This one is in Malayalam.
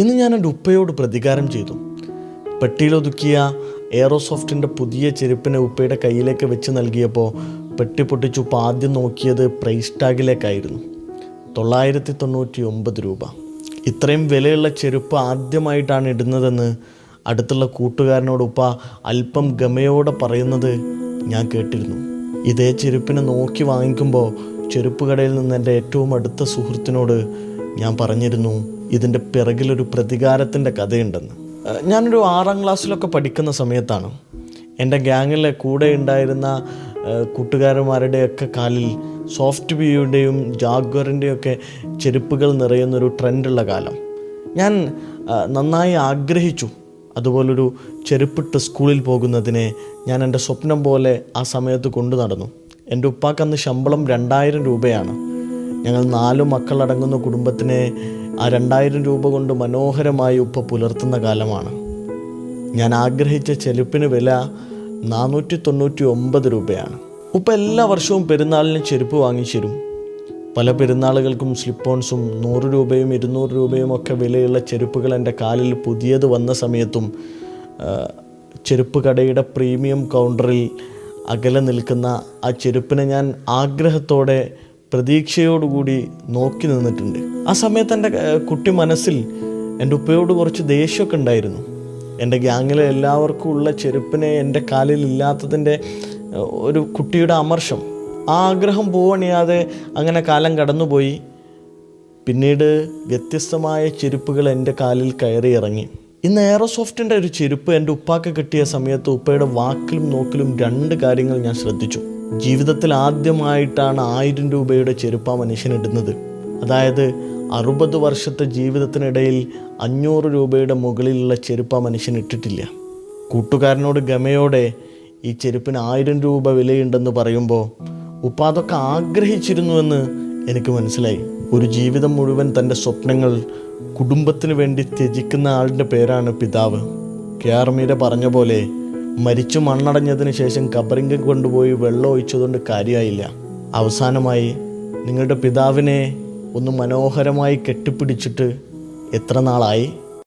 ഇന്ന് ഞാൻ എൻ്റെ ഉപ്പയോട് പ്രതികാരം ചെയ്തു. പെട്ടിയിലൊതുക്കിയ എയറോസോഫ്റ്റിൻ്റെ പുതിയ ചെരുപ്പിനെ ഉപ്പയുടെ കയ്യിലേക്ക് വെച്ച് നൽകിയപ്പോൾ പെട്ടി പൊട്ടിച്ച് ഉപ്പ ആദ്യം നോക്കിയത് പ്രൈസ് ടാഗിലേക്കായിരുന്നു. 999 രൂപ. ഇത്രയും വിലയുള്ള ചെരുപ്പ് ആദ്യമായിട്ടാണ് ഇടുന്നതെന്ന് അടുത്തുള്ള കൂട്ടുകാരനോട് ഉപ്പ അല്പം ഗമയോടെ പറയുന്നത് ഞാൻ കേട്ടിരുന്നു. ഇതേ ചെരുപ്പിനെ നോക്കി വാങ്ങിക്കുമ്പോൾ ചെരുപ്പ് കടയിൽ നിന്ന് എൻ്റെ ഏറ്റവും അടുത്ത സുഹൃത്തിനോട് ഞാൻ പറഞ്ഞിരുന്നു, ഇതിൻ്റെ പിറകിലൊരു പ്രതികാരത്തിൻ്റെ കഥയുണ്ടെന്ന്. ഞാനൊരു 6ാം ക്ലാസ്സിലൊക്കെ പഠിക്കുന്ന സമയത്താണ് എൻ്റെ ഗ്യാങ്ങിലെ കൂടെ ഉണ്ടായിരുന്ന കൂട്ടുകാരന്മാരുടെയൊക്കെ കാലിൽ സോഫ്റ്റ് ബിയുടെയും ജാഗ്വറിൻ്റെയും ഒക്കെ ചെരുപ്പുകൾ നിറയുന്നൊരു ട്രെൻഡുള്ള കാലം. ഞാൻ നന്നായി ആഗ്രഹിച്ചു അതുപോലൊരു ചെരുപ്പിട്ട് സ്കൂളിൽ പോകുന്നതിനെ. ഞാൻ എൻ്റെ സ്വപ്നം പോലെ ആ സമയത്ത് കൊണ്ടു നടന്നു. എൻ്റെ ഉപ്പാക്കന്ന് ശമ്പളം 2000 രൂപയാണ്. ഞങ്ങൾ 4 മക്കളടങ്ങുന്ന കുടുംബത്തിനെ ആ 2000 രൂപ കൊണ്ട് മനോഹരമായി ഉപ്പ പുലർത്തുന്ന കാലമാണ്. ഞാൻ ആഗ്രഹിച്ച ചെരുപ്പിന് വില 499 രൂപയാണ്. ഉപ്പ എല്ലാ വർഷവും പെരുന്നാളിന് ചെരുപ്പ് വാങ്ങിച്ചു തരും. പല പെരുന്നാളുകൾക്കും സ്ലിപ്പോൺസും 100 രൂപയും 200 രൂപയും ഒക്കെ വിലയുള്ള ചെരുപ്പുകൾ എൻ്റെ കാലിൽ പുതിയത് വന്ന സമയത്തും ചെരുപ്പ് കടയുടെ പ്രീമിയം കൗണ്ടറിൽ അകലെ നിൽക്കുന്ന ആ ചെരുപ്പിനെ ഞാൻ ആഗ്രഹത്തോടെ പ്രതീക്ഷയോടുകൂടി നോക്കി നിന്നിട്ടുണ്ട്. ആ സമയത്ത് എൻ്റെ കുട്ടി മനസ്സിൽ എൻ്റെ ഉപ്പയോട് കുറച്ച് ദേഷ്യമൊക്കെ ഉണ്ടായിരുന്നു. എൻ്റെ ഗ്യാങ്ങിലെ എല്ലാവർക്കും ഉള്ള ചെരുപ്പിനെ എൻ്റെ കാലിൽ ഇല്ലാത്തതിൻ്റെ ഒരു കുട്ടിയുടെ അമർഷം. ആ ആഗ്രഹം പോവണിയാതെ അങ്ങനെ കാലം കടന്നുപോയി. പിന്നീട് വ്യത്യസ്തമായ ചെരുപ്പുകൾ എൻ്റെ കാലിൽ കയറി ഇറങ്ങി. ഇന്ന് എയറോസോഫ്റ്റിൻ്റെ ഒരു ചെരുപ്പ് എൻ്റെ ഉപ്പാക്ക് കിട്ടിയ സമയത്ത് ഉപ്പയുടെ വാക്കിലും നോക്കിലും 2 കാര്യങ്ങൾ ഞാൻ ശ്രദ്ധിച്ചു. ജീവിതത്തിൽ ആദ്യമായിട്ടാണ് 1000 രൂപയുടെ ചെരുപ്പ് ആ മനുഷ്യനിടുന്നത്. അതായത് 60 വർഷത്തെ ജീവിതത്തിനിടയിൽ 500 രൂപയുടെ മുകളിലുള്ള ചെരുപ്പ് ആ മനുഷ്യൻ ഇട്ടിട്ടില്ല. കൂട്ടുകാരനോട് ഗമയോടെ ഈ ചെരുപ്പിന് 1000 രൂപ വിലയുണ്ടെന്ന് പറയുമ്പോൾ ഉപ്പ അതൊക്കെ ആഗ്രഹിച്ചിരുന്നുവെന്ന് എനിക്ക് മനസ്സിലായി. ഒരു ജീവിതം മുഴുവൻ തൻ്റെ സ്വപ്നങ്ങൾ കുടുംബത്തിന് വേണ്ടി ത്യജിക്കുന്ന ആളുടെ പേരാണ് പിതാവ്. KR മീര പറഞ്ഞ പോലെ മരിച്ചു മണ്ണടഞ്ഞതിന് ശേഷം കബറിങ്കൽ കൊണ്ടുപോയി വെള്ളം ഒഴിച്ചതുകൊണ്ട് കാര്യമായില്ല. അവസാനമായി നിങ്ങളുടെ പിതാവിനെ ഒന്ന് മനോഹരമായി കെട്ടിപ്പിടിച്ചിട്ട് എത്ര നാളായി?